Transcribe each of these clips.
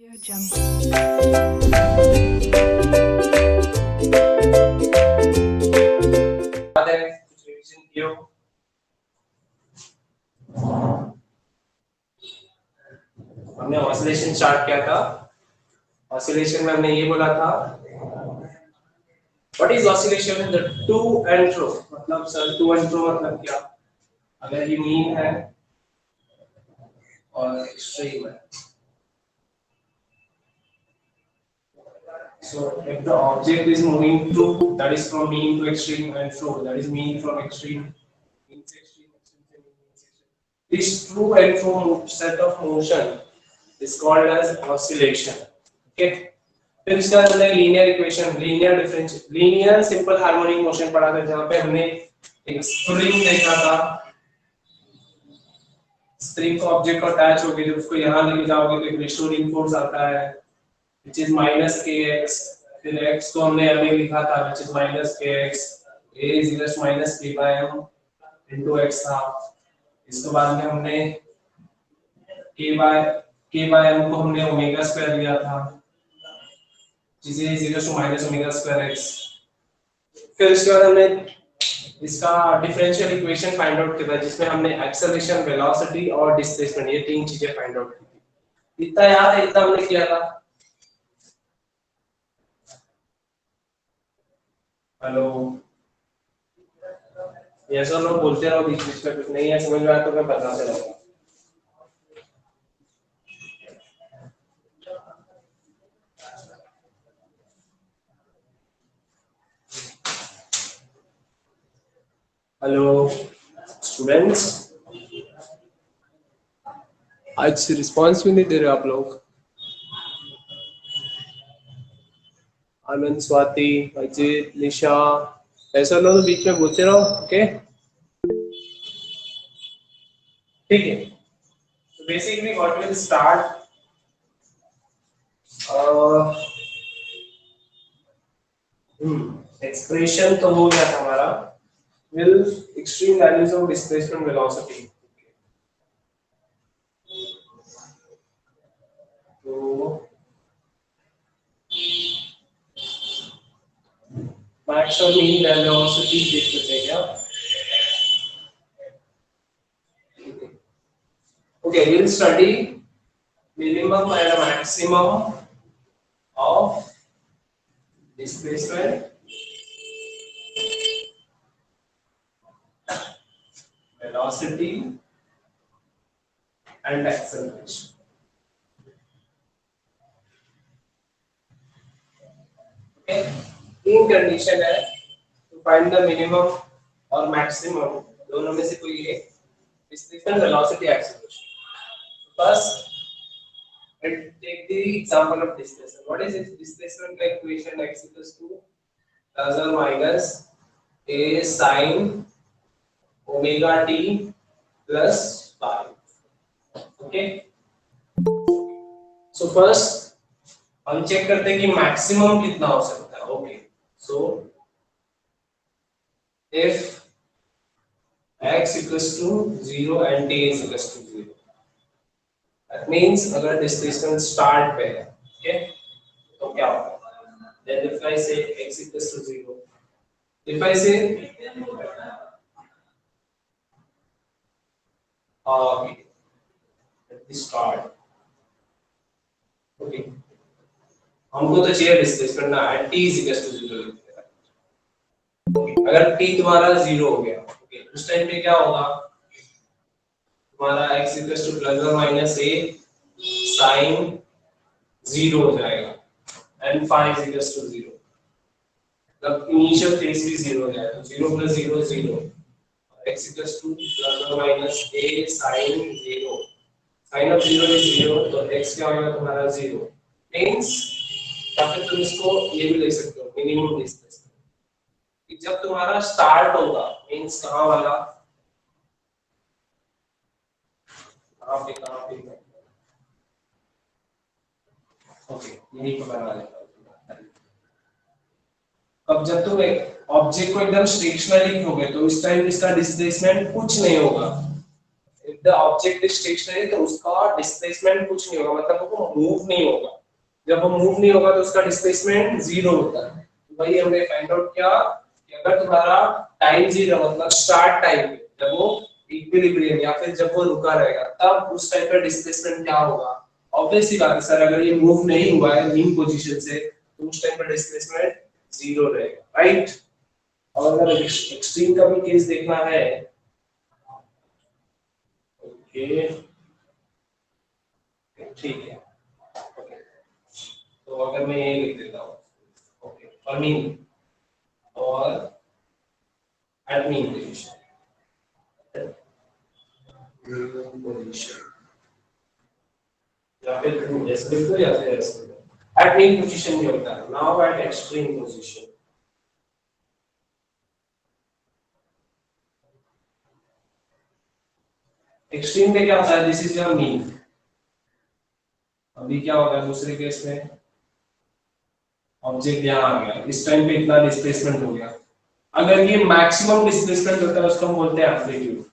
हमने oscillation start किया था। ऑसिलेशन में हमने ये बोला था what is oscillation in the two and फ्रो। मतलब सर टू एंड फ्रो मतलब क्या? अगर ये मीन है और एक्सट्रीम है, so if the object is moving through, that is from mean to extreme, and fro, that is mean from extreme, means extreme, extreme to mean, means extreme. This true and fro set of motion is called as oscillation. Okay. फिर इसके बाद हमने linear equation, linear differential, linear simple harmonic motion पढ़ा था, जहां पे हमने एक स्प्रिंग देखा था। स्प्रिंग को ऑब्जेक्ट को अटैच होके जब उसको यहां लेके जाओगे तो एक रिस्टोरिंग फोर्स आता है which is minus kx। फिर x को हमने अभी लिखा था which is minus kx, a is equals to minus k by m into x था। इसके बाद में हमने k by m को हमने ओमेगा स्क्वायर लिया था which is equals to minus omega square x। फिर इसके बाद हमने इसका डिफरेंशियल इक्वेशन फाइंड आउट किया था, जिसमें हमने एक्सेलरेशन, वेलोसिटी और डिस्प्लेसमेंट, ये तीन चीजें फाइंड आउट की थी। इतना याद है, इतना हमने किया था। हेलो, ये सब लोग बोलते रहो बीच बीच में, कुछ नहीं है समझ में आया तो मैं बता दे रहा हूँ। हेलो स्टूडेंट्स, आज रिस्पांस भी नहीं दे रहे आप लोग। आनंद, स्वाति, अजित, निशा, ऐसा लोग बीच में बोलते रहो। ओके ठीक है। तो basically what will start, expression तो हो गया था हमारा, will extreme values of displacement velocity. तो मैक्स और मीन वेलोसिटी देख लेते हैं क्या? Okay, we'll study minimum and maximum of displacement, velocity and acceleration. Okay, तीन कंडीशन है to find the minimum और maximum, दोनों में से कोई एक, displacement, velocity, acceleration. First, let's take the example of displacement. What is its displacement equation? X equals to plus or minus a sin omega t plus phi. Okay. So first हम check करते हैं कि maximum कितना हो सकता है। Okay, so if x equals to 0 and t is equals to 0, that means अगर displacement start पे है, ओके, तो क्या होगा? then if I say x equals to 0, if I say okay at the start, okay, हमको तो चाहिए displacement ना at t is equals to 0 लिखते हैं। अगर t तुम्हारा 0 हो गया, ओके, उस टाइम पे क्या होगा? तुम्हारा x equals to plus or minus a sin 0 हो जाएगा and phi is equals to 0। मतलब इनिशियल फेज भी 0 हो जाएगा, 0 plus 0 0, x equals to plus or minus a sin 0, sin of 0 is 0, तो x क्या होगा तुम्हारा 0 मींस, या फिर तुम इसको ये भी लिख सकते हो मिनिमम डिस्प्लेसमेंट। जब तुम्हारा स्टार्ट होगा मींस कहां वाला, कहां पे ओके, यही को बना लेता हूं। अब जब तुम एक ऑब्जेक्ट को एकदम स्टेशनरी रखोगे तो इस टाइम इसका डिस्प्लेसमेंट कुछ नहीं होगा। द ऑब्जेक्ट इज स्टेशनरी तो उसका डिस्प्लेसमेंट कुछ नहीं होगा, मतलब वो मूव नहीं होगा। जब वो मूव नहीं होगा तो उसका डिस्प्लेसमेंट जीरो होता है। तो वही हमने फाइंड आउट किया कि अगर तुम्हारा टाइम जीरो मतलब स्टार्ट टाइम जब वो इक्विलिब्रियम या फिर जब वो रुका रहेगा तब उस टाइम पर डिस्प्लेसमेंट क्या होगा। ऑब्वियसली बात है सर, अगर ये मूव नहीं हुआ है मीन पोजीशन से तो उस टाइम पर डिस्प्लेसमेंट जीरो रहेगा, राइट। और अगर एक्सट्रीम का भी केस देखना है, ओके ठीक है, ओके तो अगर मैं ये लिख देता हूँ, ओके और मीन और एट मीन पोजीशन या फिर ऐसे लिखो या फिर ऐसे एट मीन पोजीशन नहीं होता है, now at extreme position. Extreme में क्या होता है, दिस इज योर मीन। अभी क्या होगा दूसरे केस में, ऑब्जेक्ट यहाँ आ गया, इस टाइम पे इतना डिस्प्लेसमेंट हो गया। अगर ये मैक्सिमम डिस्प्लेसमेंट होता है उसको हम बोलते हैं amplitude,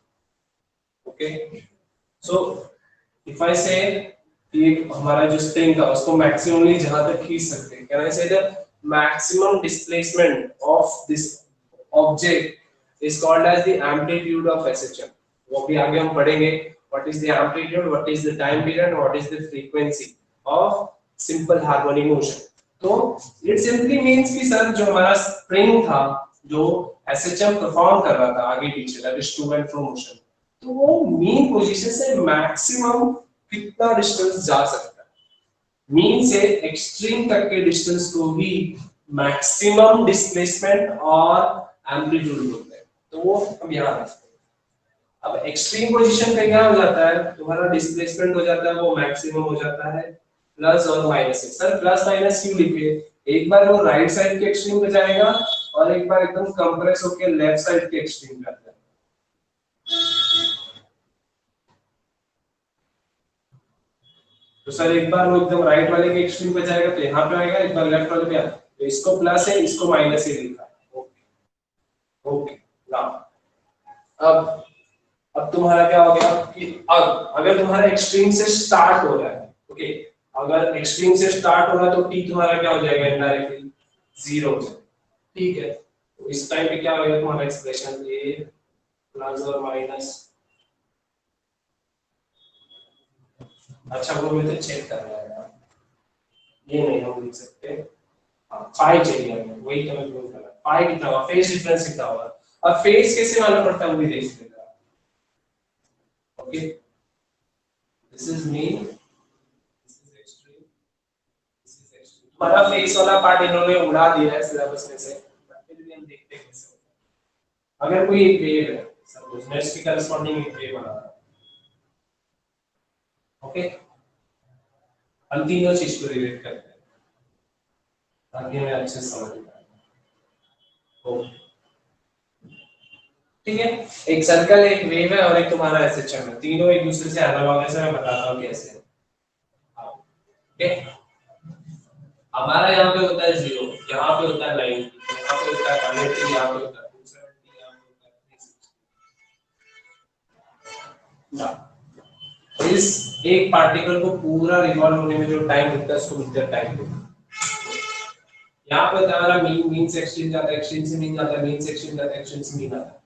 okay. So if I से ये हमारा जो स्ट्रिंग था उसको मैक्सिममली जहां तक खींच सकते हैं, can I say the maximum displacement of this object is called as the amplitude of SHM. वो भी आगे हम पढ़ेंगे, what is the amplitude, what is the time period, what is the frequency of simple harmonic motion. तो it simply means कि sir जो हमारा spring था जो एसएचएम परफॉर्म कर रहा था आगे पीछे, that is to and fro motion, तो वो मीन पोजीशन से मैक्सिमम कितना डिस्टेंस जा सकता है। मीन से एक्सट्रीम तक के डिस्टेंस को भी मैक्सिमम डिस्प्लेसमेंट और एम्पलीट्यूड बोलते हैं। तो वो हम यहां रखते हैं। अब एक्सट्रीम पोजीशन पे क्या हो जाता है, तुम्हारा डिस्प्लेसमेंट हो जाता है वो मैक्सिमम हो जाता है प्लस और माइनस से। सर प्लस माइनस क्यों लिखे, एक बार वो राइट साइड के एक्सट्रीम पे जाएगा और एक बार एकदम कंप्रेस होकर लेफ्ट साइड के एक्सट्रीम पे आता है। तो सर एक बार वो एकदम राइट वाले के एक्सट्रीम पे जाएगा तो यहाँ पे आएगा, एक बार लेफ्ट वाले पे आएगा, तो इसको प्लस है इसको माइनस ही लिखा। ओके ओके नाउ अब तुम्हारा क्या हो गया कि अब अगर तुम्हारा एक्सट्रीम से स्टार्ट हो रहा है, ओके अगर एक्सट्रीम से स्टार्ट हो रहा है तो टी तुम्हारा क्या हो जाएगा इनडायरेक्टली जीरो हो जाएगा, ठीक है। तो इस टाइम पे क्या होगा तुम्हारा एक्सप्रेशन ये प्लस और माइनस, अच्छा वो मुझे चेक करना है यार, ये नहीं हम लिख सकते, पाई चाहिए हमें, वही तो मैं बोल रहा हूं, पाई कितना होगा, फेज डिफरेंस कितना होगा। अब फेज कैसे मालूम पड़ता है वो भी देख लेगा, okay this is mean, this is extreme, this is extreme. हमारा फेस वाला पार्ट इन्होंने उड़ा दिया है सिलेबस में से, फिर भी हम देखते हैं कैसे होता है। अगर कोई एक वेव है सपोज मैं इसके करस्पॉन्डिंग एक वेव बना रहा हूं, ओके हम तीनों चीज को रिलेट करते हैं ताकि हमें अच्छे से समझ में आए, ठीक है। एक सर्कल एक वेव है और एक तुम्हारा एसएचएम है, तीनों एक दूसरे से एनालॉग है, मैं बताता हूं कैसे। ओके हमारा यहाँ पे होता है 0, यहाँ पे होता है 9, यहाँ पे होता है 180, यहाँ पे होता है 270, यहाँ पे होता है 360। इस एक पार्टिकल को पूरा रिवॉल्व होने में जो टाइम लगता है उसको बोलते हैं टाइम। यहाँ पे होता है हमारा मीन से एक्सट्रीम जाता है, एक्सट्रीम से मीन जाता है, मीन से एक्सट्रीम जाता है, एक्सट्रीम से मीन आता है,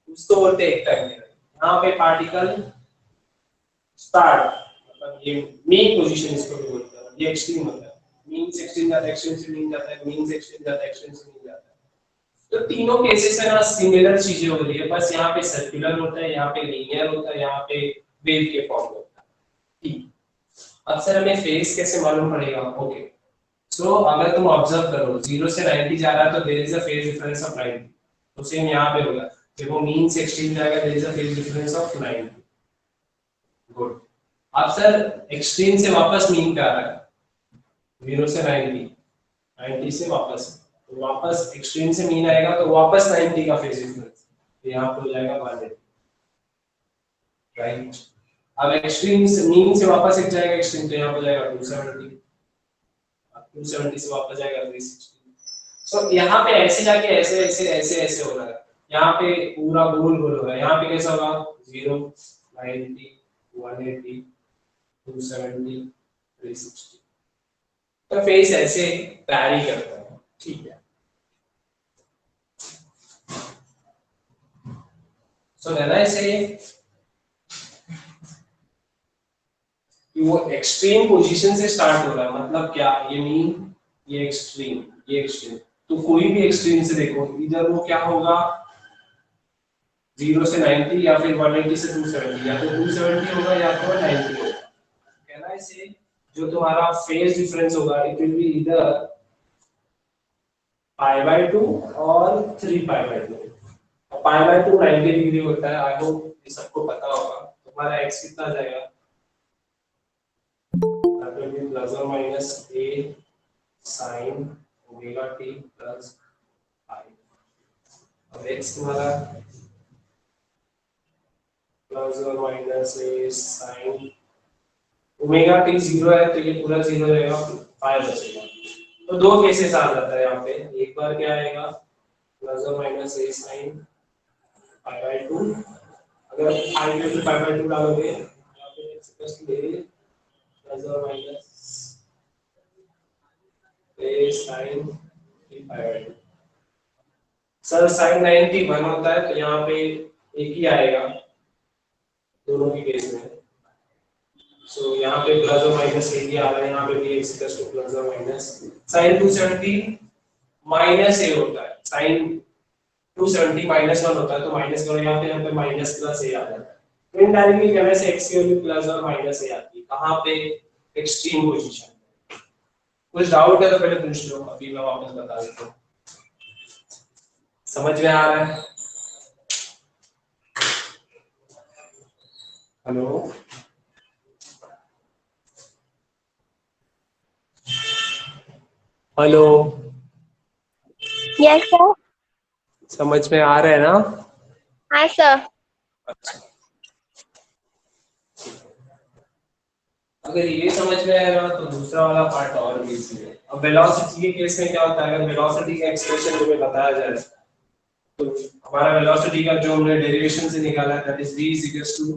उसको बोलते हैं एक टाइम पीरियड। यहाँ पे पार्टिकल स्टार्ट मतलब ये मीन पोजीशन इसको भी बोलते हैं, ये एक्सट्रीम होता है, मीन से एक्सट्रीम जाता है, एक्सट्रीम से मीन जाता है, मीन से एक्सट्रीम जाता है, एक्सट्रीम से मीन जाता है। तो तीनों केसेस में ना सिमिलर चीजें हो रही है, बस यहाँ पे सर्कुलर होता है, यहाँ पे लीनियर होता है, यहाँ पे वेव के फॉर्म में होता है, ठीक। अब सर हमें फेज कैसे मालूम पड़ेगा, ओके सो अगर तुम ऑब्जर्व करो 0 से 90 जा रहा है तो there is a phase difference of 90, तो सेम यहाँ पे होगा जब वो मीन से एक्सट्रीम जाएगा there is a phase difference of 90, good. अब सर एक्सट्रीम से वापस मीन पे आ रहा है 0 से 90, 90 से वापस, तो वापस एक्सट्रीम से मीन आएगा तो वापस 90 का फेज डिफरेंस, तो यहाँ पे हो जाएगा 180, राइट। अब एक्सट्रीम से मीन से वापस एक जाएगा एक्सट्रीम, तो यहाँ पे जाएगा 270, 270 से वापस जाएगा 360। सो यहाँ पे ऐसे जाके ऐसे ऐसे ऐसे ऐसे हो रहा है, यहाँ पे पूरा गोल गोल हो रहा है, यहाँ पे कैसा होगा 0, 90, 180, 270, 360। तो फेस ऐसे वैरी करता है, ठीक है। सो व्हेन आई से कि वो एक्सट्रीम पोजीशन से स्टार्ट हो रहा है, मतलब क्या, ये मीन ये एक्सट्रीम, ये एक्सट्रीम, तो कोई भी एक्सट्रीम से देखो, इधर वो क्या होगा 0 से 90 या फिर 180 से 270, या तो 270 होगा या तो 90 होगा। कहना है से जो तुम्हारा फेज डिफरेंस होगा इट विल बी इधर π/2 और 3π/2। π/2 90 डिग्री होता है, आई होप ये सबको पता होगा। तुम्हारा x कितना आ जाएगा, that will be plus or minus a sin omega t plus I। अब x तुम्हारा प्लस और minus a sin omega t 0 है तो ये पूरा 0 रहेगा, पाई बचेगा। तो दो केसेस आ जाता है यहाँ पे, एक बार क्या आएगा प्लस और माइनस a sin π/2, अगर i में π/2 डालोगे यहाँ पे x प्लस a प्लस और minus a sin π/2। Sir sin 91 होता है तो यहाँ पे एक ही आएगा दोनों के केस में। सो यहाँ पे प्लस और माइनस एक ही आ रहा है, यहाँ पे भी x प्लस टू प्लस और माइनस sin 270 माइनस a होता है, sin 270 -1 होता है तो माइनस करो यहाँ पे माइनस प्लस a आ जाता है। तो इनडायरेक्टली कहने से x की वैल्यू प्लस और माइनस a आती है, कहाँ पे एक्सट्रीम पोजीशन। कुछ डाउट है तो पहले पूछ लो, अभी मैं वापस बता देता हूँ। समझ में आ रहा है? Hello hello, yes sir. समझ में आ रहा है ना? हाँ सर। अच्छा, अगर ये समझ में आएगा तो दूसरा वाला पार्ट और भी इजी है। अब वेलोसिटी के केस में क्या होता है, अगर वेलोसिटी का एक्सप्रेशन तुम्हें बताया जाए तो हमारा वेलोसिटी का जो हमने डेरिवेशन से निकाला है that is v equals to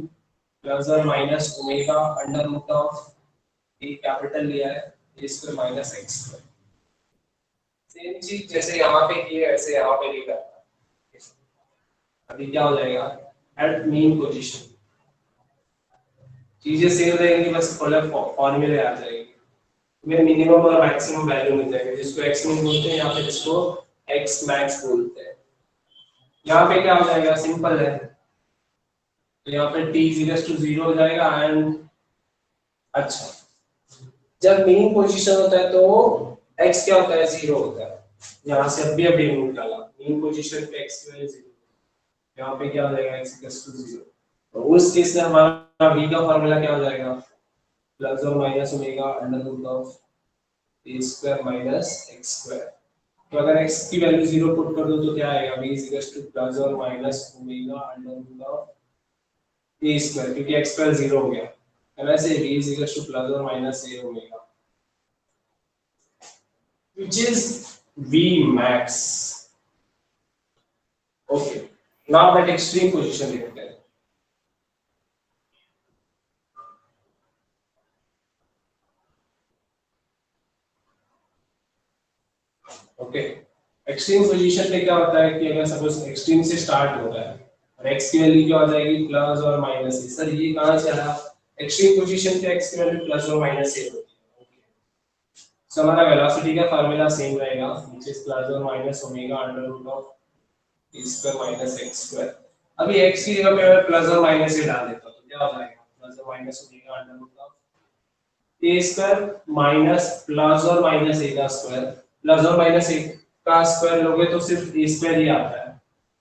plus और minus omega under root of a capital लिया है a square minus x square. Same चीज जैसे यहाँ पे की है वैसे यहाँ पे भी करना है। अभी क्या हो जाएगा एट मीन पोजीशन, चीजें सेम रहेंगी, बस अलग फॉर्मूले आ जाएंगे। तुम्हें मिनिमम और मैक्सिमम वैल्यू मिल जाएगी, जिसको x min बोलते हैं या फिर जिसको x max बोलते हैं। यहाँ पे क्या हो जाएगा, सिंपल है, तो यहाँ पे t इक्वल्स टू 0 हो जाएगा एंड अच्छा जब मीन पोजीशन होता है तो x क्या होता है 0 होता है। यहाँ से अभी रूट डाला मीन पोजीशन पे x की वैल्यू 0, यहाँ पे क्या हो जाएगा x इक्वल्स टू 0। तो उस केस में हमारा v का फार्मूला क्या हो जाएगा प्लस और minus omega under root of a square minus x square. तो अगर x की वैल्यू 0 पुट कर दो तो क्या आएगा v इक्वल्स टू प्लस और minus omega under root of a square, क्योंकि x स्क्वायर 0 हो गया है, वैसे v इक्वल्स टू प्लस और minus a omega which is v max। okay, now at extreme position लिखते हैं। ओके, एक्सट्रीम पोजीशन पे क्या होता है कि अगर सपोज एक्सट्रीम से स्टार्ट हो रहा है और x की वैल्यू क्या हो जाएगी प्लस और माइनस a। सर ये कहां से आया, एक्सट्रीम पोजीशन पे x की वैल्यू प्लस और माइनस a होती है। ओके, सो हमारा वेलोसिटी का फार्मूला सेम रहेगा व्हिच इज प्लस और minus omega under root of a square minus x square. अभी x की जगह पे मैं प्लस और माइनस a डाल देता हूं तो क्या हो जाएगा प्लस और minus omega under root of a square minus plus और माइनस a का स्क्वायर। प्लस और माइनस a का स्क्वायर लोगे तो सिर्फ a स्क्वायर ही आता है,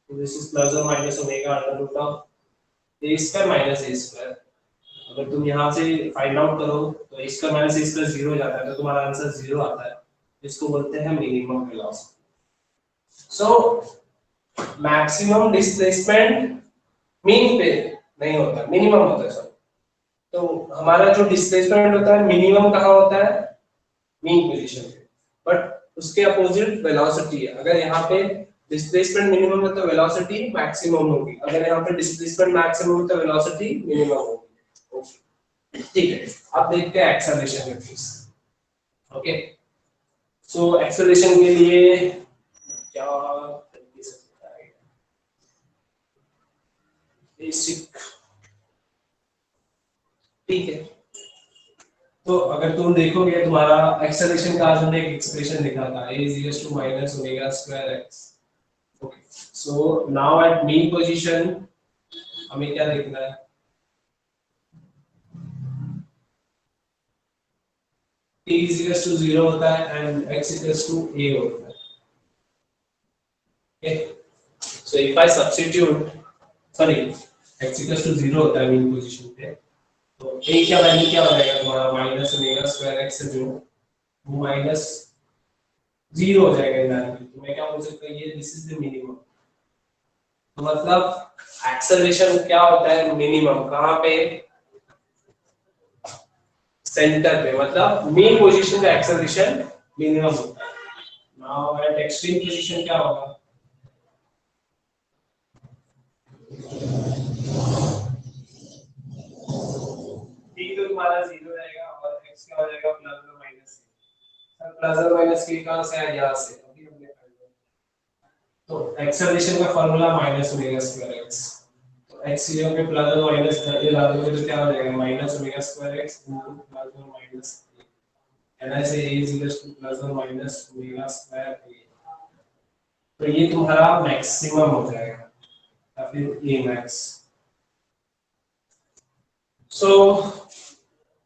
तो दिस इज प्लस और minus omega under root of a square minus a square. अगर तुम यहां से फाइंड आउट करो तो a square minus a square 0 हो जाता है, तो तुम्हारा आंसर 0 आता है, जिसको बोलते हैं minimum velocity. So maximum displacement mean पे नहीं होता, मिनिमम होता है। सर तो हमारा जो डिस्प्लेसमेंट होता है मिनिमम कहाँ होता है, मीन पोजीशन पे, बट उसके अपोजिट वेलोसिटी है। अगर यहाँ पे डिस्प्लेसमेंट मिनिमम है तो वेलोसिटी मैक्सिमम होगी, अगर यहाँ पे डिस्प्लेसमेंट मैक्सिमम है तो वेलोसिटी मिनिमम होगी। ओके ठीक है, अब देखते हैं एक्सेलरेशन में प्लीज। ओके सो एक्सेलरेशन के लिए क्या तरीके से बताएगा, बेसिक ठीक है। तो अगर तुम देखोगे तुम्हारा एक्सेलरेशन का आज हमने एक एक्सप्रेशन लिखा था a is equals to minus omega square x। Okay so now at mean position हमें क्या देखना है, t is equals to 0 होता है and x equals to a होता है। Okay so if I substitute sorry x equals to 0 होता है मीन पोजीशन पे, तो a क्या वैल्यू क्या हो जाएगा तुम्हारा माइनस ओमेगा स्क्वायर x से जो वो माइनस 0 हो जाएगा इनडायरेक्टली, तो मैं क्या बोल सकता हूँ ये दिस इज द मिनिमम। तो मतलब एक्सेलरेशन क्या होता है मिनिमम कहाँ पे, सेंटर पे, मतलब मेन पोजीशन का एक्सेलरेशन मिनिमम होता है। नाउ एट एक्सट्रीम पोजीशन क्या होगा, t तो तुम्हारा 0 रहेगा और x क्या हो जाएगा प्लस और माइनस, सर प्लस और माइनस के कहां से आया, यहाँ से अभी हमने कर लिया। तो एक्सेलरेशन का formula minus omega square x, तो x 0 पे प्लस और माइनस ये ला दोगे तो क्या हो जाएगा minus omega square x into plus और minus, and I say a is equals to plus or minus omega square a, तो ये तुम्हारा मैक्सिमम हो जाएगा या फिर a max। So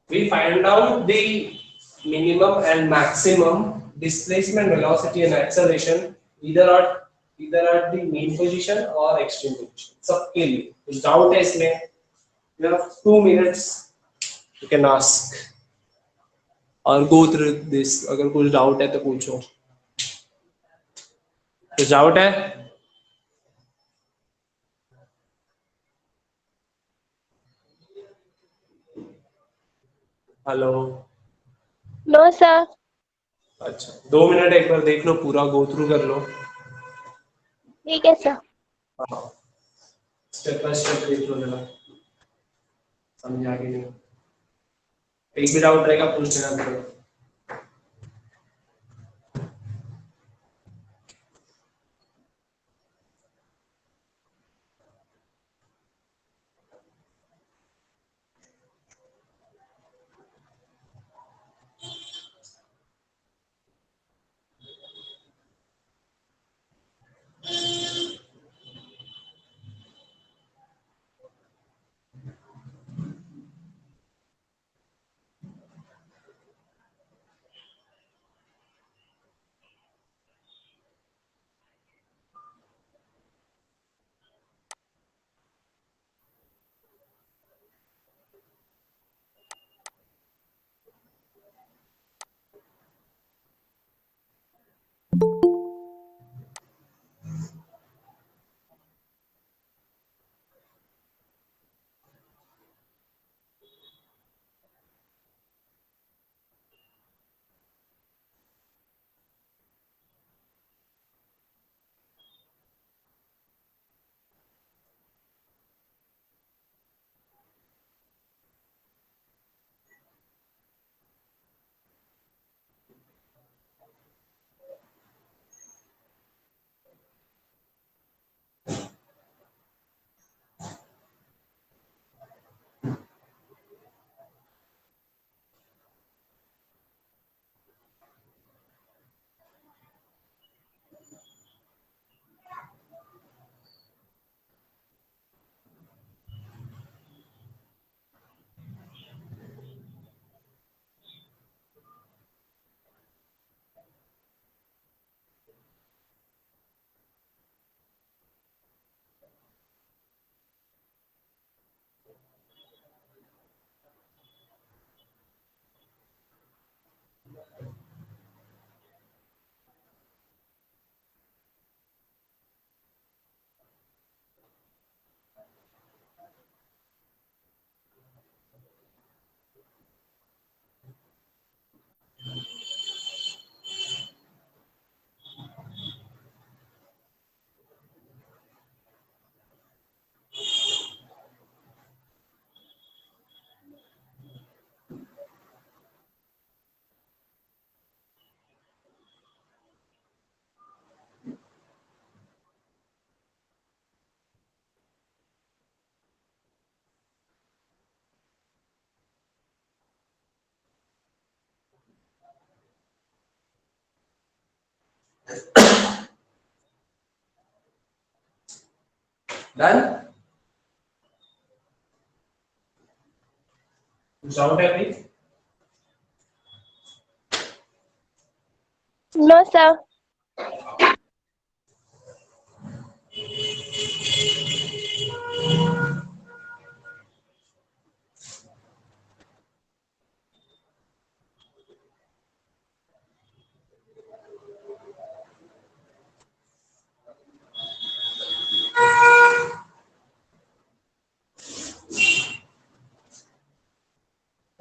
we find out the minimum and maximum displacement velocity and acceleration either at the mean position or extreme position सबके लिए। कुछ डाउट है इसमें, you have 2 minutes you can ask और go through this, अगर कुछ doubt है तो पूछो। कुछ डाउट है? Hello no sir. अच्छा 2 मिनट एक बार देख लो, पूरा गो थ्रू कर लो। ठीक है सर। हाँ स्टेप बाय स्टेप देख लो जरा, समझा के नहीं, एक भी डाउट रहेगा पूछ लेना तुरंत। Done? Doubt every? No, sir.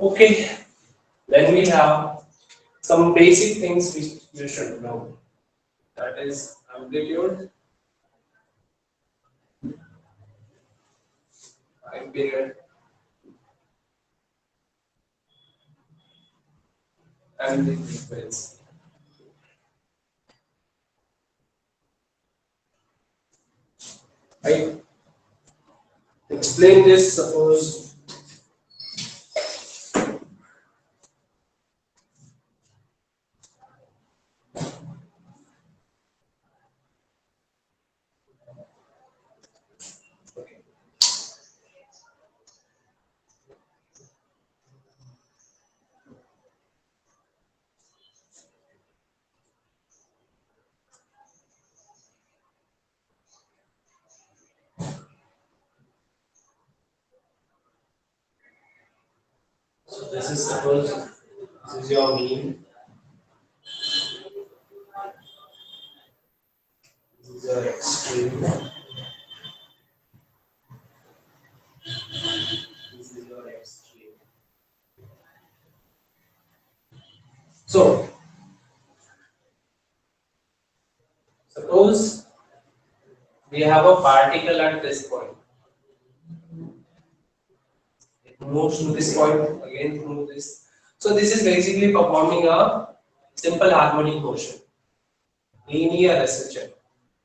Okay, then we have some basic things which you should know. That is amplitude, time period, and the frequency. I explain this. Suppose okay. So this is suppose this is your mean. This is your extreme. This is your extreme. So suppose we have a particle at this point. It moves to this point, again through this. So this is basically performing a simple harmonic motion. Linear SHM.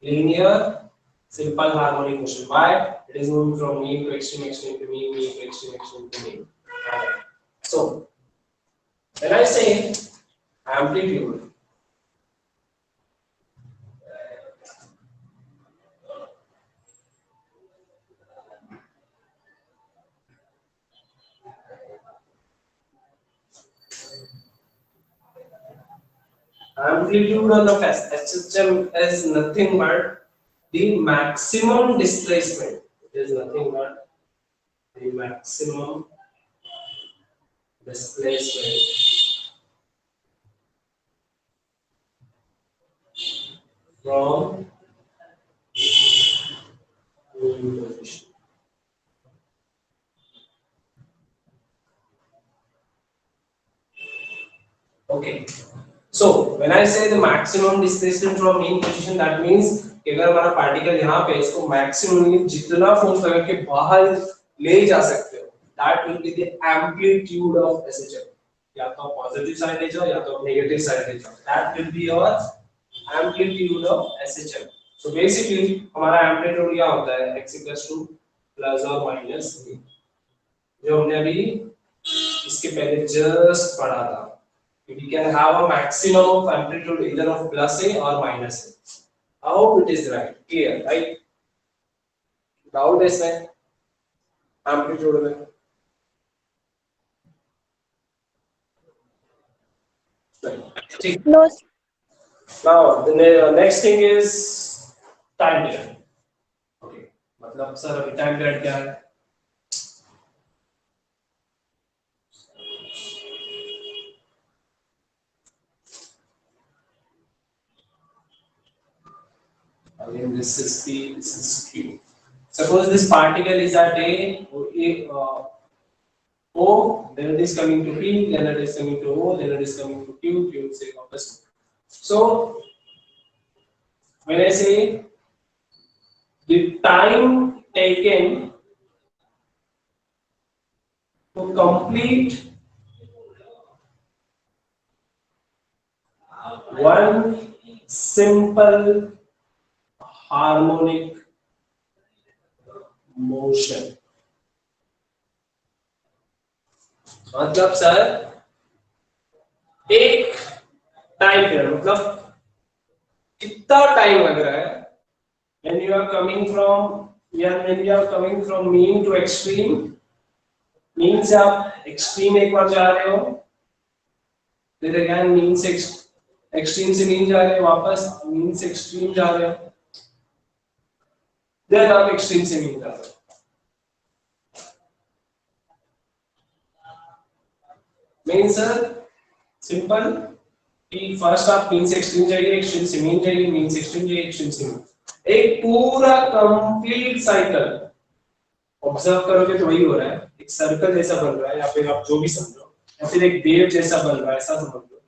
Linear simple harmonic motion. Why? It is moving from mean to extreme, extreme to mean, mean to extreme, extreme to mean. Alright. So when I say amplitude, amplitude on the SHM is nothing but the maximum displacement. It is nothing but the maximum displacement from mean position. Okay. So when I say the maximum displacement from mean position, that means कि अगर हमारा particle यहाँ पे इसको maximum जितना force लगा के बाहर ले जा सकते हो, that will be the amplitude of SHM. या तो पॉजिटिव साइड ले जाओ या तो नेगेटिव साइड ले जाओ. That will be your amplitude of SHM. So basically हमारा amplitude क्या होता है? X equals to plus or minus v. जो हमने अभी इसके पहले just पढ़ा था. We can have a maximum of amplitude either of plus A or minus A. I hope it is right. Clear, right? Doubt is में amplitude में. ठीक. No, sir. Now the next thing is time period. Okay. मतलब sir अभी time period क्या है? Again, this is P, this is Q. Suppose this particle is at O, then it is coming to P, then it is coming to O, then it is coming to Q, Q is opposite. So when I say the time taken to complete one simple harmonic motion. मतलब sir एक time period मतलब कितना time लग रहा है when you are coming from when you are coming from mean to extreme, mean से आप extreme एक बार जा रहे हो, फिर अगेन मीन से एक्सट्रीम से मीन जा रहे हो, वापस मीन से एक्सट्रीम जा रहे हो, देन आप एक्सट्रीम से मीन जा रहे हो। मीन सर सिंपल कि फर्स्ट आप मीन से एक्सट्रीम जाइए, एक्सट्रीम से मीन जाइए, मीन से एक्सट्रीम जाइए, एक्सट्रीम से मीन, एक पूरा कंप्लीट साइकिल ऑब्जर्व करोगे तो वही हो रहा है, एक सर्कल जैसा बन रहा है, या फिर आप जो भी समझो, या फिर एक वेव जैसा बन रहा है, ऐसा समझ लो।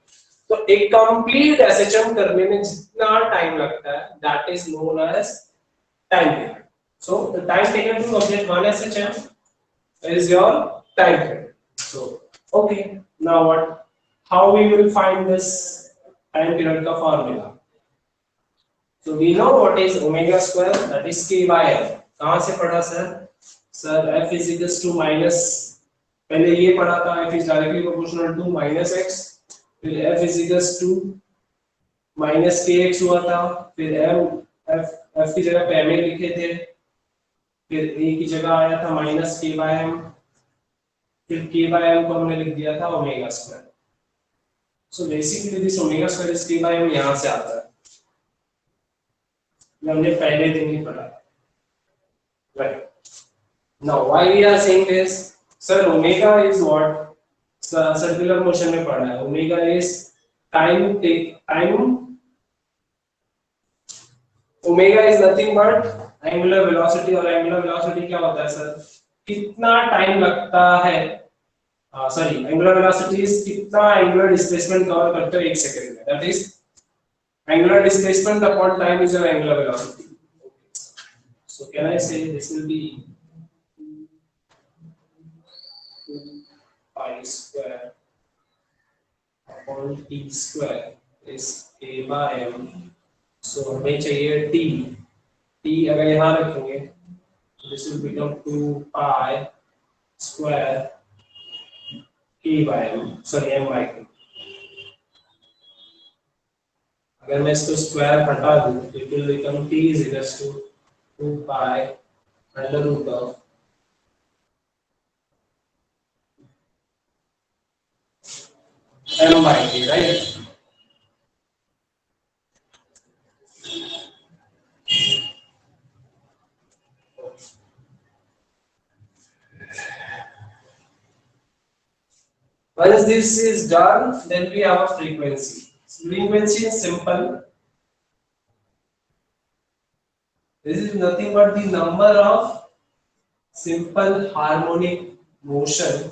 तो एक कंप्लीट एसएचएम करने में जितना टाइम लगता है, that is known as time period. So the time taken to object one SHM is your time period. So okay, now what, how we will find this time period का फार्मूला? So we know what is omega square, that is k by f. कहाँ से पढ़ा sir? Sir f is equals to minus, पहले ये पढ़ा था f is directly proportional to minus x, फिर f is equals to minus kx हुआ था, फिर f की जगह पे ma लिखे थे, फिर a की जगह आया था minus k by m, फिर k by m को हमने लिख दिया था omega square. So basically this omega square is k by m यहाँ से आता है, हमने पहले दिन ही पढ़ा। Right. Now why we are saying this? Sir, omega is what? Circular motion में पढ़ा है। Omega is time. Omega is nothing but angular velocity, और angular velocity क्या होता है सर? कितना टाइम लगता है? Sorry, angular velocity is कितना angular displacement कवर करते हो एक सेकंड में? That is angular displacement upon time is your angular velocity. So can I say this will be 2 pi square upon t square is a by m. So हमें चाहिए t अगर यहाँ रखेंगे तो this will become 2 pi square k by m, sorry m by k. अगर मैं इसको square हटा दूं तो it will become t is equals to 2 pi under root of m by k, right? Once this is done, then we have a frequency. Frequency is simple. This is nothing but the number of simple harmonic motion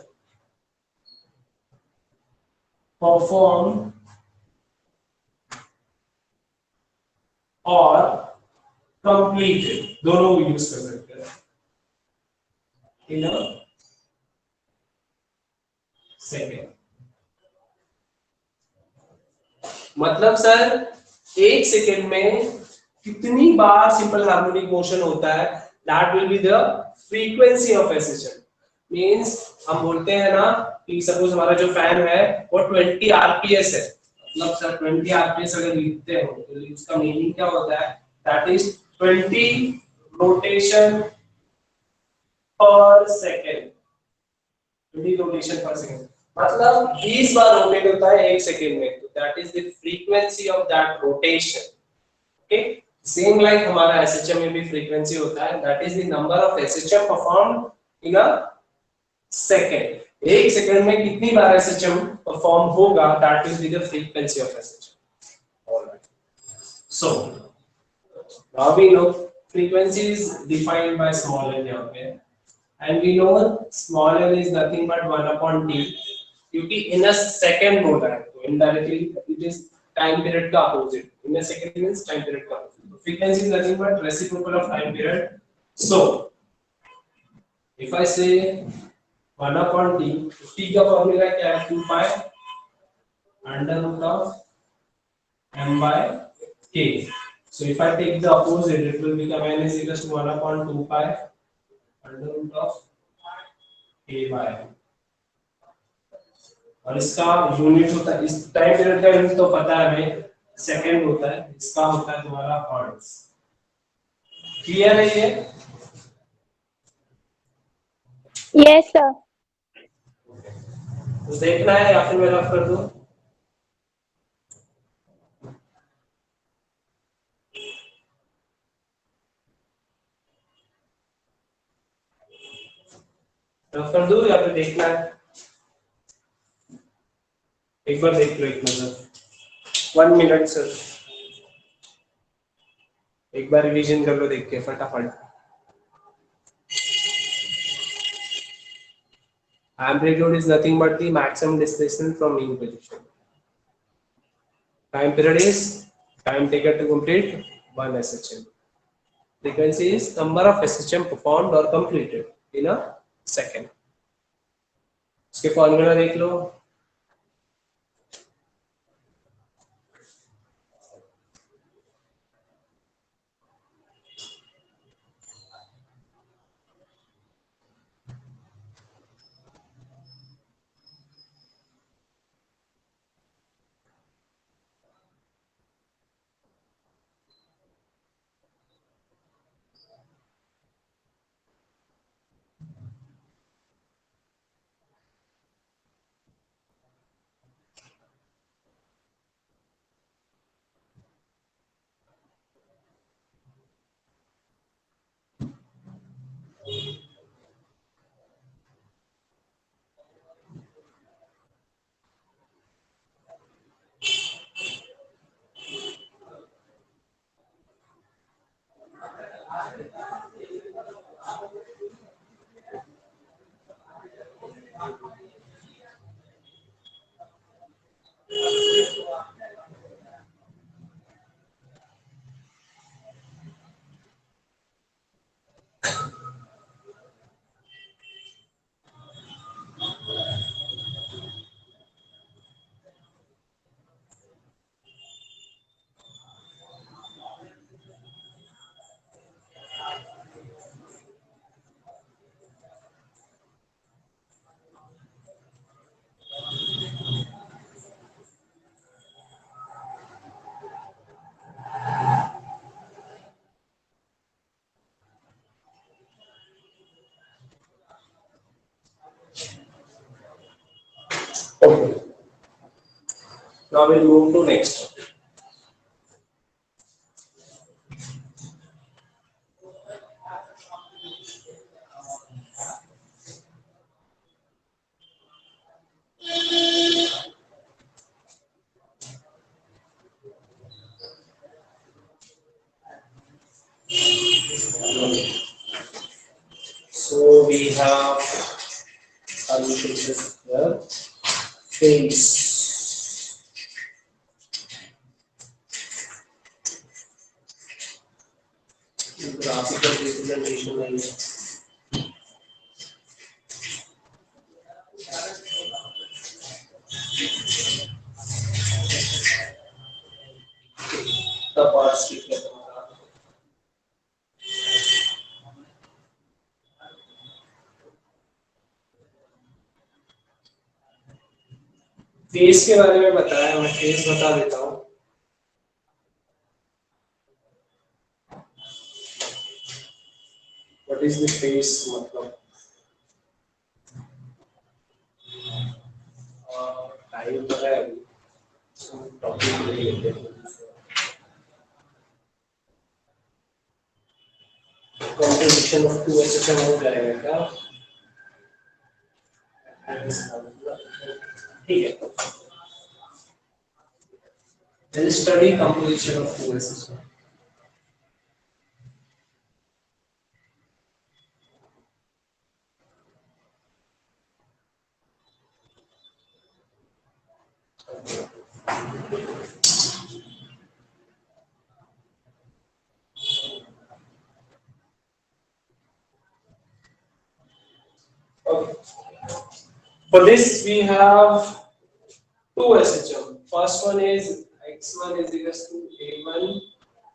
performed or completed, दोनों use कर सकते हैं in a second. मतलब sir एक second में कितनी बार simple harmonic motion होता है, that will be the frequency of SHM. Means हम बोलते हैं ना कि सपोज हमारा जो फैन है वो 20 आरपीएस है, मतलब सर 20 आरपीएस अगर लिखते हो तो उसका मीनिंग क्या होता है? दैट इज 20 रोटेशन पर सेकेंड, 20 रोटेशन पर सेकेंड, मतलब 20 बार रोटेट होता है एक सेकेंड में, तो that is the frequency of that rotation. Okay, same like हमारा एसएचएम में भी फ्रीक्वेंसी होता है, that is the number of SHM performed in a second. एक सेकंड में कितनी बार एसएचएम परफॉर्म होगा, that is the frequency of SHM. Alright, so now we know frequency is defined by small n यहाँ पे, and we know small n is nothing but 1 upon t, क्योंकि in a second बोल रहा है तो indirectly it is time period का opposite. In a second means time period का opposite. Frequency is nothing but reciprocal of time period. So if I say 1 upon t, t का formula क्या है? 2 pi under root of m by k. So if I take the opposite, it will become n is equals to 1 upon 2 pi under root of k by m. और इसका unit होता है, इस time period का unit तो पता है हमें, सेकंड होता है, इसका होता है तुम्हारा हर्ट्ज। क्लियर है ये? Yes, sir. तो देखना है या फिर मैं रफ कर दूं? रफ कर दूं या फिर देखना है? एक बार देख लो, एक नजर। 1 मिनट सर, एक बार रिवीजन कर लो देख के फटाफट। Amplitude is nothing but the maximum displacement from mean position. Time period is time taken to complete 1 SHM. Frequency is number of SHM performed or completed in a second. इसके formula देख लो। Okay. Now we'll move to next. So we have the phase. Graphical representation है ये। The parts ठीक है। Face के बारे में बताया, मैं फेस बता देता हूँ। What is the phase मतलब? टाइम तो है अभी, टॉपिक ले लेते हैं। Composition of 2 SHM हो जाएगा क्या? ठीक है। Let's study composition of 2 SHM. Okay. For this we have 2 SHM. First one is x1 is equals to a1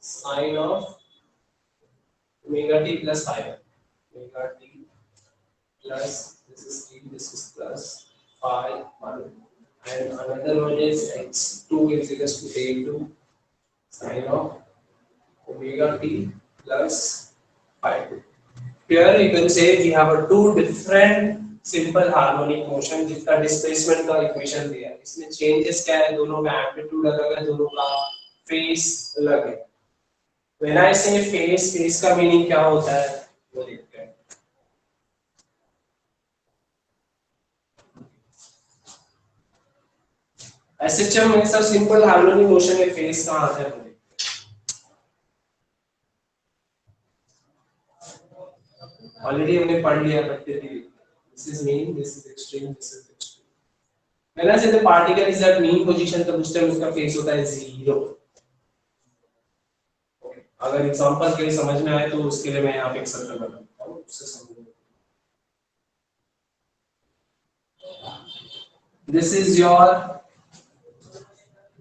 sine of omega t plus phi. Omega t plus this is t, this is plus phi 1. And another one is x2 is equals to a2 sin of omega t plus phi. Here you can say we have a two different simple harmonic motion जिसका displacement का equation दिया है. इसमें changes क्या है, दोनों का amplitude अलग है, दोनों का phase अलग है. When I say phase का meaning क्या होता है वो देखते हैं. SHM में सब simple harmonic motion में phase कहाँ आता है? ऑलरेडी हमने पढ़ लिया करते थे. This is mean, this is extreme, this is extreme. When I say the particle is at mean position, तो उस टाइम उसका phase होता है 0. Okay. अगर एग्जांपल के लिए समझ में आए तो उसके लिए मैं यहाँ पे एक सर्कल बनाता हूँ, उससे समझो. This is your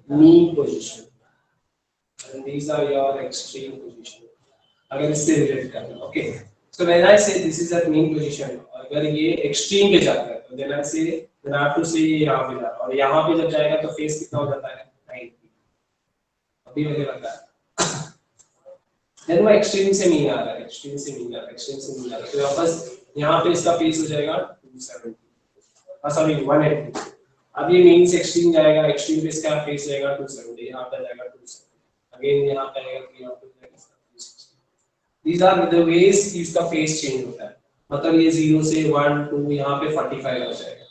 mean position, and these are your extreme position. अगर इससे रिलेट करना, okay. So when I say this is at mean position, अगर ये extreme पे जाता है, तो then I have to say यहाँ पे जा रहा है, और यहाँ पे जब जाएगा तो phase कितना हो जाता है 90. अभी मुझे पता है. Then वो extreme से mean आ रहा है, extreme से mean आ रहा है, तो वापस यहाँ पे इसका phase हो जाएगा 270. सॉरी 180. अब ये mean से extreme जाएगा, extreme पे इसका phase जाएगा 270, यहाँ पे जाएगा 270. अगेन यहाँ पे आएगा, यहाँ पे जाएगा 260. These are the ways कि इसका phase change होता है. मतलब ये 0 से 1 2 यहाँ पे 45 आ जाएगा,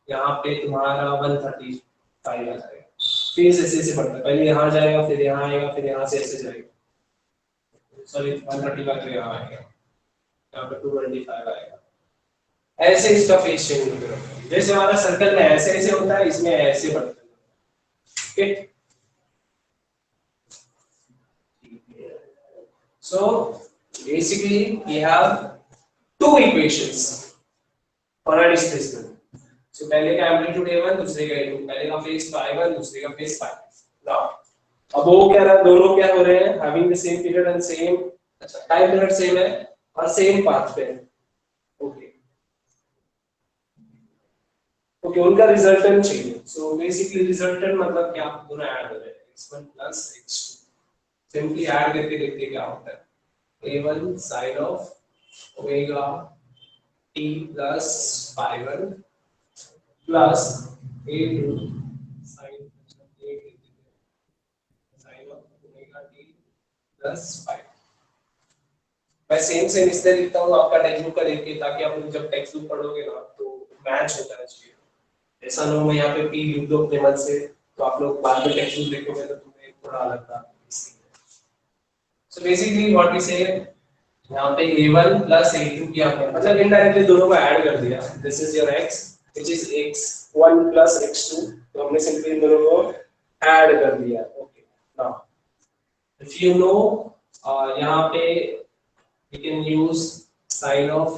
यहाँ पे तुम्हारा 135 आ जाएगा. phase ऐसे ऐसे बढ़ता है, पहले यहाँ जाएगा, फिर यहाँ आएगा, फिर यहाँ से ऐसे जाएगा. सॉरी 135 तो यहाँ आएगा, यहाँ पे 225 आएगा. ऐसे इसका फेस चेंज होता है. जैसे हमारा सर्कल में ऐसे ऐसे होता है, इसमें ऐसे बढ़ता है. Okay. So basically we have two equations for a displacement. So पहले का amplitude a1, दूसरे का a2. पहले का phase phi1, दूसरे का phase phi. Now अब वो क्या रहा, दोनों क्या हो रहे हैं, having the same period and same time period same है और same path पे है. ओके ओके, उनका रिजल्टेंट चाहिए. सो बेसिकली रिजल्टेंट मतलब क्या, दोनों ऐड हो रहे हैं, x1 plus x2. Simply add करके देखते हैं क्या होता है. a1 sin of omega t plus phi1 plus a2 sin of omega t plus phi. मैं सेम इसलिए लिखता हूँ आपका टेक्स्ट बुक का देख के, ताकि आप लोग जब टेक्स्ट बुक पढ़ोगे ना तो मैच होता है चाहिए. ऐसा ना हो मैं यहाँ पे p लिख दो अपने मन से, तो आप लोग बाद में टेक्स्ट बुक देखोगे तो तुम्हें थोड़ा अलग था. सो बेसिकली व्हाट वी से, यहाँ पे a1 plus a2 किया हमने, मतलब इनडायरेक्टली दोनों को ऐड कर दिया. This is your x which is x1 plus x2, तो हमने सिंपली इन दोनों को ऐड कर दिया. Okay. Now if you know यहाँ पे we can use sin of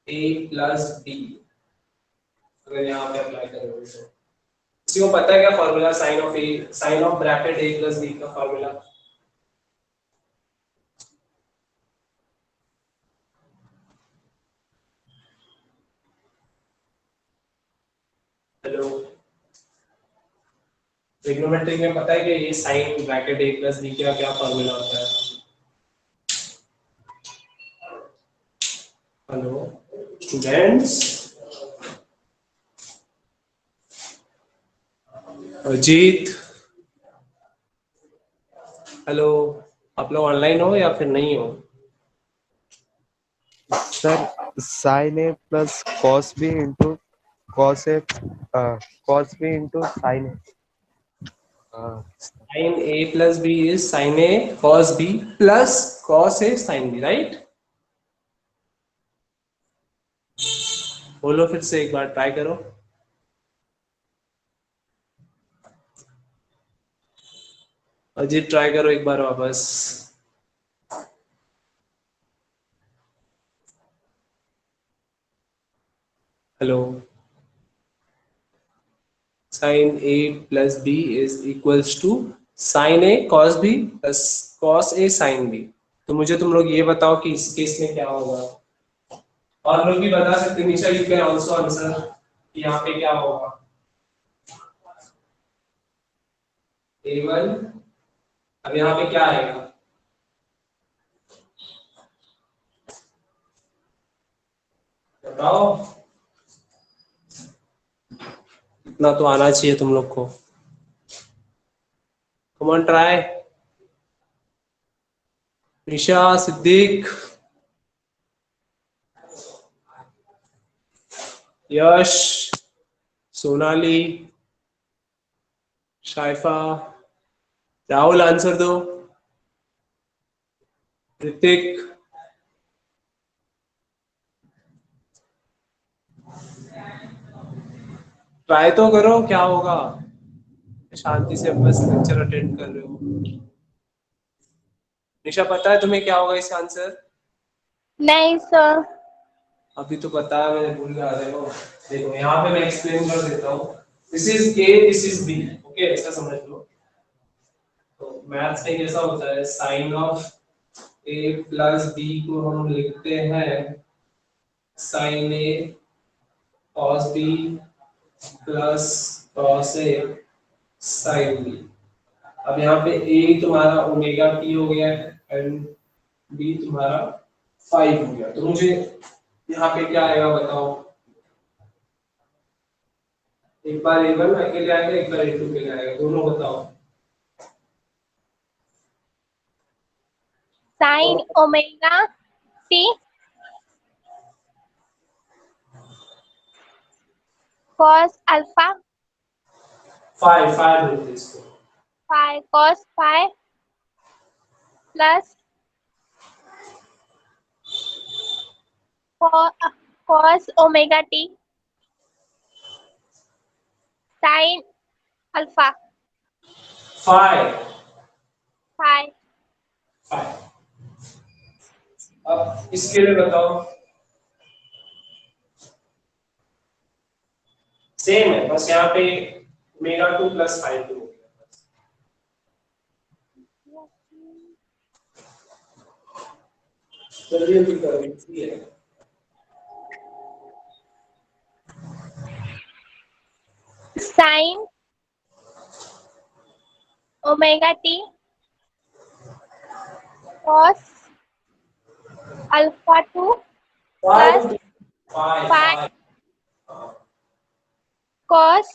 a plus b. अगर यहाँ पे अप्लाई करोगे तो किसी को पता है क्या formula sin of a, sin of bracket a plus b का फॉर्मूला? हेलो, ट्रिग्नोमेट्री में पता है कि ये sin bracket a plus b का क्या फॉर्मूला होता है? हेलो स्टूडेंट्स, अजीत, हेलो, आप लोग ऑनलाइन हो या फिर नहीं हो? Sir sin a plus cos b into cos a cos b into sin a. Sin a plus b is sin a cos b plus cos a sin b, right? बोलो फिर से एक बार, ट्राई करो. अजीत ट्राई करो एक बार वापस. Hello. sin a plus b is equals to sin a cos b plus cos a sin b. तो मुझे तुम लोग ये बताओ कि इस केस में क्या होगा. और लोग भी बता सकते हैं, निशा यू कैन आल्सो आंसर कि यहाँ पे क्या होगा. a1 अब यहाँ पे क्या आएगा, बताओ, इतना तो आना चाहिए तुम लोग को। Come on try. Nisha, Siddiq, Yash, Sonali, Shaifa, Rahul answer दो, ऋतिक, ट्राई तो करो, क्या होगा, शांति से बस लेक्चर अटेंड कर रहे हो। निशा, पता है तुम्हें क्या होगा इसका आंसर? नहीं सर। अभी तो पता है, मैंने भूल गया। देखो यहाँ पे मैं एक्सप्लेन कर देता हूँ। This is A, this is B, okay, ऐसा समझ लो। तो मैथ्स में कैसा होता है, sine of A plus B को हम लिखते हैं sine A cos B plus cos A sine B. अब यहाँ पे ए तुम्हारा ओमेगा टी हो गया है एंड बी तुम्हारा 5 हो गया। तो मुझे यहाँ पे क्या आएगा बताओ, एक बार A1 अकेले आएगा, एक बार A2 के लिए आएगा, दोनों बताओ। Sign omega t cos alpha 5 बोलते हैं इसको। Five cos five plus cos omega t sine alpha 5 five. 5। अब इसके लिए बताओ, सेम है, बस यहाँ पे ओमेगा 2 प्लस 5 हो गया। जल्दी जल्दी करो, इजी है। Sine omega t cos alpha two plus 5 5 cos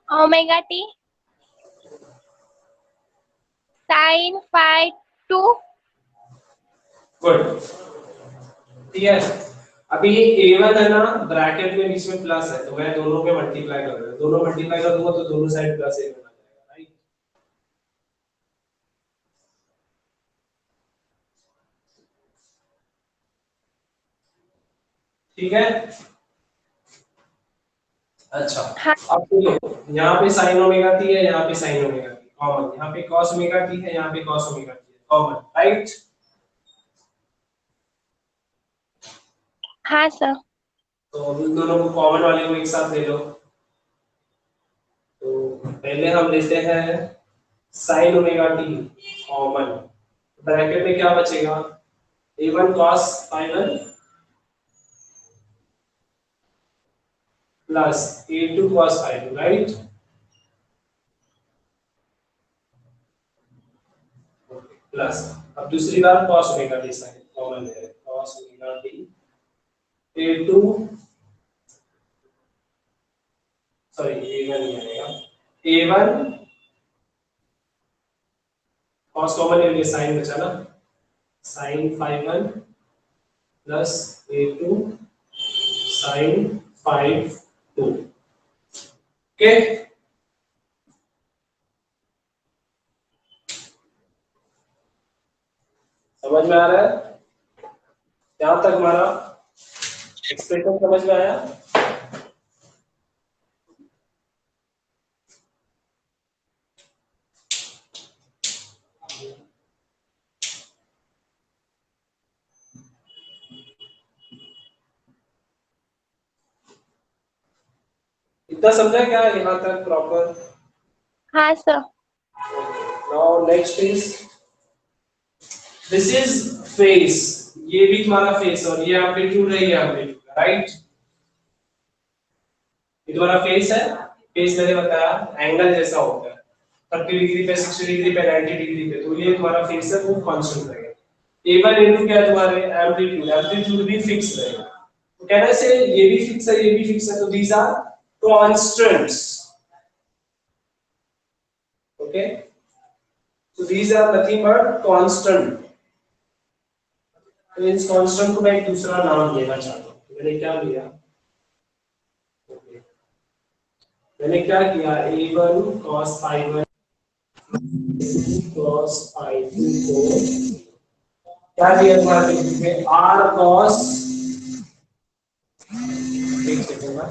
omega t sine five two. Good, ठीक है। अभी ये A1 है ना, ब्रैकेट में बीच में प्लस है, तो मैं दोनों पे मल्टीप्लाई कर रहा हूँ, दोनों मल्टीप्लाई कर दूंगा तो दोनों साइड प्लस A1 आ जाएगा, राइट। ठीक है, अच्छा। हाँ अब देखो, यहाँ पे साइन ओमेगा टी है, यहाँ पे साइन ओमेगा टी कॉमन, यहाँ पे कॉस ओमेगा टी है, यहाँ पे कॉस ओमेगा टी है कॉमन, राइट। हाँ सर। तो अब इन दोनों को कॉमन वाले को एक साथ ले लो। तो पहले हम लेते हैं sine omega t common, bracket में क्या बचेगा, A1 cos final plus A2 cos final, right. Plus अब दूसरी बार cos omega t sine common है, cos omega t A2, sorry A1 नहीं आएगा, A1 cos कॉमन ले लिए, साइन बचा ना, sign 5 plus A2 sign 5 okay. समझ में आ रहा है? यहां तक हमारा एक्सप्रेशन समझ में आया? इतना समझा क्या यहाँ तक प्रॉपर? हाँ sir. Now next is, this is face, ये भी तुम्हारा फेस और ये एम्पलीट्यूड है, ये एम्पलीट्यूड, राइट। ये तुम्हारा फेस है, फेस मैंने बताया एंगल जैसा होता है, 30 डिग्री पे, 60 डिग्री पे, 90 डिग्री पे, तो ये तुम्हारा फेस है वो कांस्टेंट रहेगा। a1 a2 क्या है तुम्हारे एम्पलीट्यूड, एम्पलीट्यूड भी फिक्स रहेगा। तो कहने से ये भी फिक्स है, ये भी फिक्स है, तो these are constants. Okay, so these are nothing but constant। तो इस कांस्टेंट को मैं एक दूसरा नाम देना चाहता हूँ, तो मैंने क्या लिया, मैंने क्या किया, a1 cos phi1 cos phi2 को क्या दिया तुम्हारे पेज में, r cos, एक सेकंड में,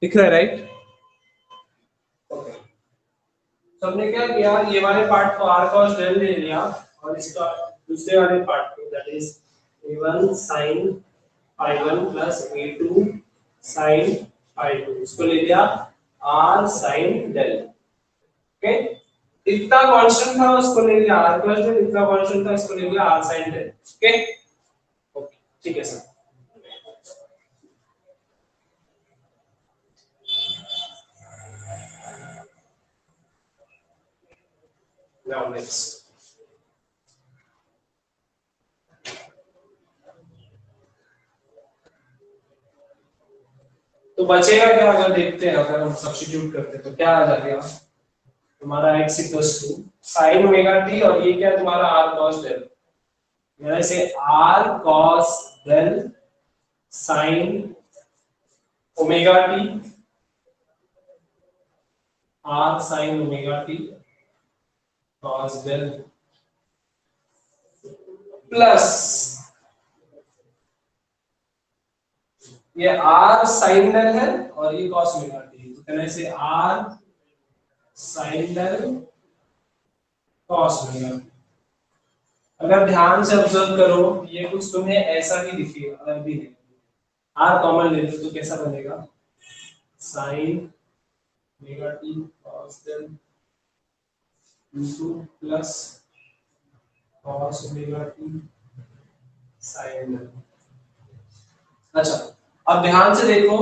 दिख रहा है राइट। ओके, तो हमने क्या किया, ये वाले पार्ट को r cos del ले लिया, और इसका दूसरे वाले पार्ट को, that is a1 sin phi1 plus a2 sin phi2, इसको ले लिया r sin del। ओके, इतना कांस्टेंट था उसको ले लिया r cos del, इतना कांस्टेंट था इसको ले लिया r sin del। Okay okay, ठीक है सर। नाउ नेक्स्ट, तो बचेगा क्या, अगर देखते हैं, अगर हम सब्स्टिट्यूट करते हैं तो क्या आ जाएगा तुम्हारा x equals to sin omega t, और ये क्या तुम्हारा r cos del, यानी से r cos del sin omega t, r sin omega t cos del plus ये r sin del है और ये cos ओमेगा t, तो कहने से r sin del cos omega. अगर ध्यान से ऑब्जर्व करो, ये कुछ तुम्हें ऐसा ही दिखेगा, अगर भी नहीं r कॉमन ले लो तो कैसा बनेगा, sin omega t cos del into plus cos omega t sin del। अच्छा, अब ध्यान से देखो,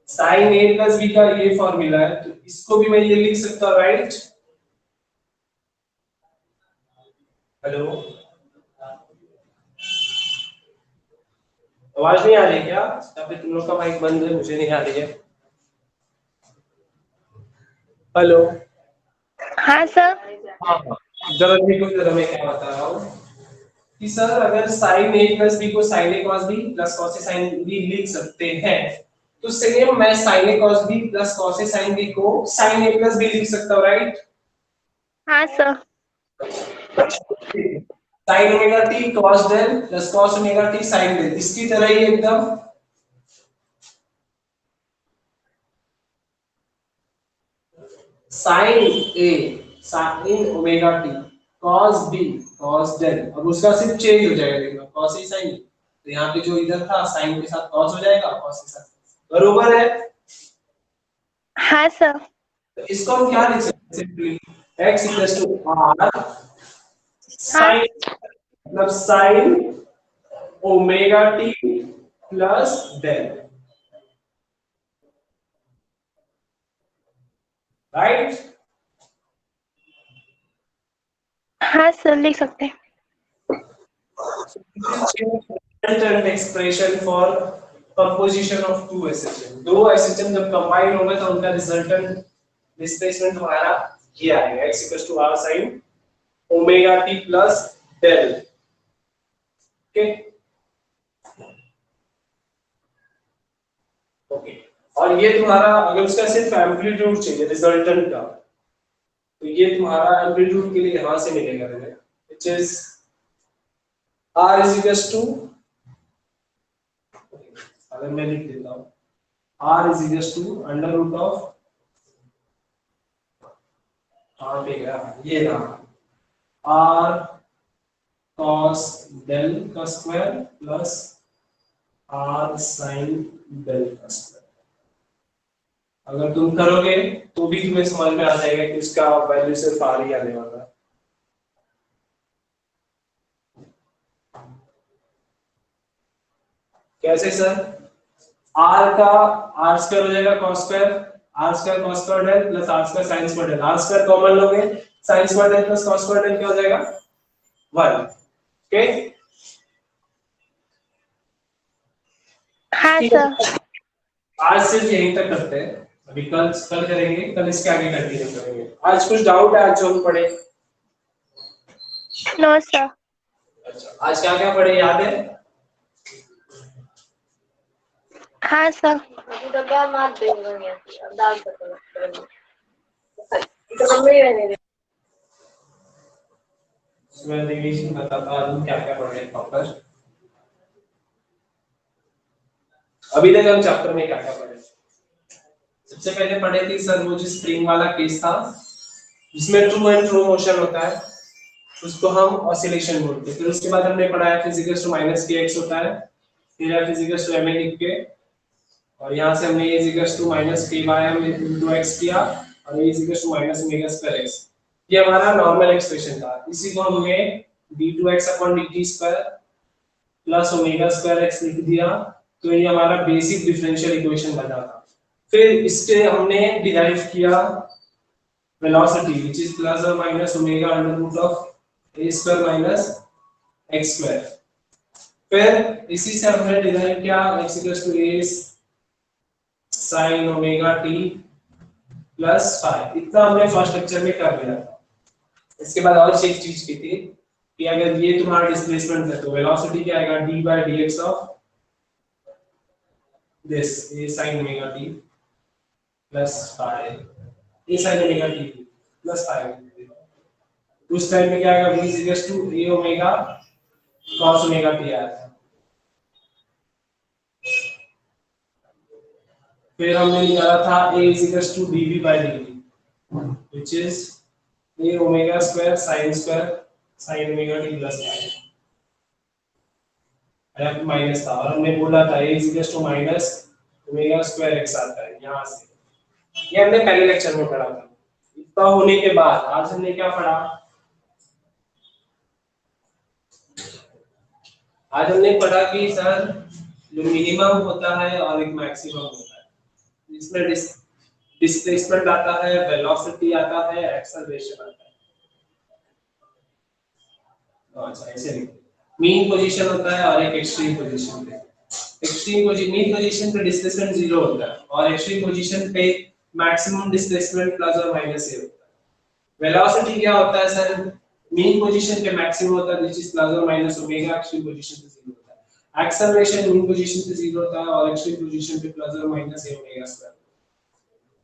sin a plus b का ये फॉर्मूला है, तो इसको भी मैं ये लिख सकता हूँ, राइट। हेलो, आवाज नहीं आ रही क्या, या फिर तुम लोग का माइक बंद है, मुझे नहीं आ रही है। हेलो, हाँ सर। हाँ हाँ, जरा देखो, जरा मैं क्या बता रहा हूँ कि सर अगर sin a plus b को sin a cos b plus cos a sin b लिख सकते हैं, तो सेम मैं sin a cos b plus cos a sin b को sin a plus b लिख सकता हूँ, राइट। हाँ sir. sin omega t cos del plus cos omega t sin del, इसकी तरह ही एकदम। sin a sin omega t cos b cos del, अब उसका सिर्फ चेंज हो जाएगा, देखो cos a sin, तो यहाँ पे जो इधर था sin के साथ cos हो जाएगा, cos के साथ, बरोबर है। हाँ सर। तो इसको हम क्या लिख सकते हैं, simply x equals to r हाँ sin, मतलब sin omega t plus del, right. हाँ सर, लिख सकते हैं। Resultant expression for composition of two SHM, दो SHM जब कंबाइन होंगे तो उनका रिजल्टेंट डिस्प्लेसमेंट हमारा ये आएगा, x r sin omega t plus del। Okay, okay और ये तुम्हारा अगर उसका सिर्फ एम्पलीट्यूड चाहिए रिजल्टेंट का, तो ये तुम्हारा एम्पलीट्यूड के लिए यहां से मिलेगा तुम्हें, which is r is equals to, अगर मैं लिख देता हूं r is equals to under root of, कहां पे गया ये रहा, r cos del का square plus r sin del का स्क्वायर। अगर तुम करोगे तो भी तुम्हें समझ में आ जाएगा कि इसका वैल्यू सिर्फ r ही आने वाला है। कैसे सर? r का r स्क्वायर हो जाएगा cos square, r square cos square del plus r square sin square del, r square common लोगे, sin square del plus cos square del क्या हो जाएगा 1। ओके हाँ सर। आज सिर्फ यहीं तक करते हैं, अभी कल करेंगे, कल इसके आगे कंटिन्यू करेंगे। आज कुछ डाउट है आज जो हम पढ़े? No sir. अच्छा आज क्या क्या पढ़े याद है? हाँ सर। मैं रिवीजन बताता हूं क्या क्या पढ़े प्रॉपर। अभी तक हम चैप्टर में क्या क्या पढ़े? सबसे पहले पढ़े थे सर वो जो स्प्रिंग वाला केस था जिसमें ट्रू एंड फ्रो मोशन होता है, उसको हम ऑसिलेशन बोलते हैं। फिर उसके बाद हमने पढ़ाया फिजिकल्स टू माइनस kx होता है, फिर फिजिकल्स टू ma लिख के, और यहाँ से हमने a to minus ky into x किया और a to minus omega square x। ये हमारा नॉर्मल एक्सप्रेशन था। इसी को हमने d2x/dt square plus omega square x लिख दिया, तो ये हमारा बेसिक डिफरेंशियल इक्वेशन बना था। फिर इसके हमने डिराइव किया वेलोसिटी व्हिच इज प्लस और minus omega under root of a square minus x square. फिर इसी से हमने डिराइव किया x equals to a sin omega t plus phi. इतना हमने फर्स्ट लेक्चर में कर लिया था। इसके बाद और एक चीज की थी कि अगर ये तुम्हारा डिस्प्लेसमेंट है तो वेलोसिटी क्या आएगा d by dx of this a sin omega t plus phi, a sin omega t plus phi. उस टाइम में क्या आएगा v equals to a omega cos omega t आया था। फिर हमने निकाला था a equals to dv by dt which is a omega square sin omega t plus phi. अब माइनस था और हमने बोला था a equals to minus omega square x आता है यहां से। ये हमने पहले लेक्चर में पढ़ा था। इतना होने के बाद आज हमने क्या पढ़ा? आज हमने पढ़ा कि सर जो मिनिमम होता है और एक मैक्सिमम होता है, इसमें डिस्प्लेसमेंट आता है, वेलोसिटी आता है, एक्सेलरेशन आता है। अच्छा ऐसे लिखते हैं। मीन पोजीशन होता है और एक एक्सट्रीम पोजीशन पे। मीन पोजीशन पे डिस्प्लेसमेंट 0 होता है और एक्सट्रीम पोजीशन पे मैक्सिमम डिस्प्लेसमेंट प्लस और माइनस a होता है। वेलोसिटी क्या होता है सर? मीन पोजीशन पे मैक्सिमम होता है व्हिच इज प्लस और माइनस ओमेगा, एक्सट्रीम पोजीशन पे 0 होता है। एक्सेलरेशन मीन पोजीशन पे 0 होता है और एक्सट्रीम पोजीशन पे प्लस और माइनस a ओमेगा स्क्वायर।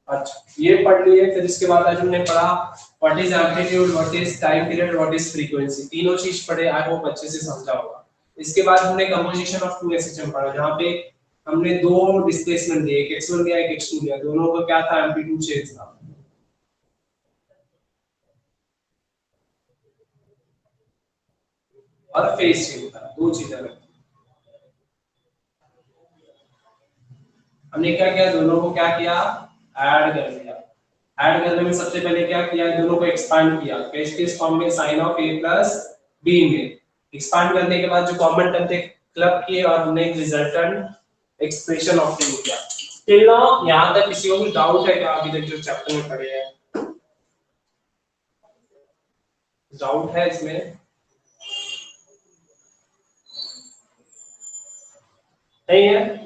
अच्छा ये पढ़ लिए। फिर इसके बाद आज हमने पढ़ा what is amplitude, what is time period, what is frequency. तीनों चीज पढ़े, आई होप अच्छे से समझा होगा। इसके बाद हमने कंपोजिशन ऑफ टू एसएचएम पढ़ा जहां पे हमने दो डिस्प्लेसमेंट दिए, एक x1 दिया एक x2 दिया, दोनों का क्या था? एम्पलीट्यूड चेंज था। और फेज चेंज था, दो चीजें अलग। हमने क्या किया? दोनों को क्या किया? ऐड कर दिया। ऐड करने में सबसे पहले क्या किया? दोनों को एक्सपांड किया। किस फॉर्म में? sin of a plus b में। एक्सपांड करने के बाद जो कॉमन टर्म थे क्लब किए और हमने एक रिजल्टेंट एक्सप्रेशन ऑब्टेन किया। टिल नाउ यहां तक किसी को भी डाउट है क्या अभी तक जो चैप्टर में पढ़े हैं? डाउट है इसमें? नहीं है?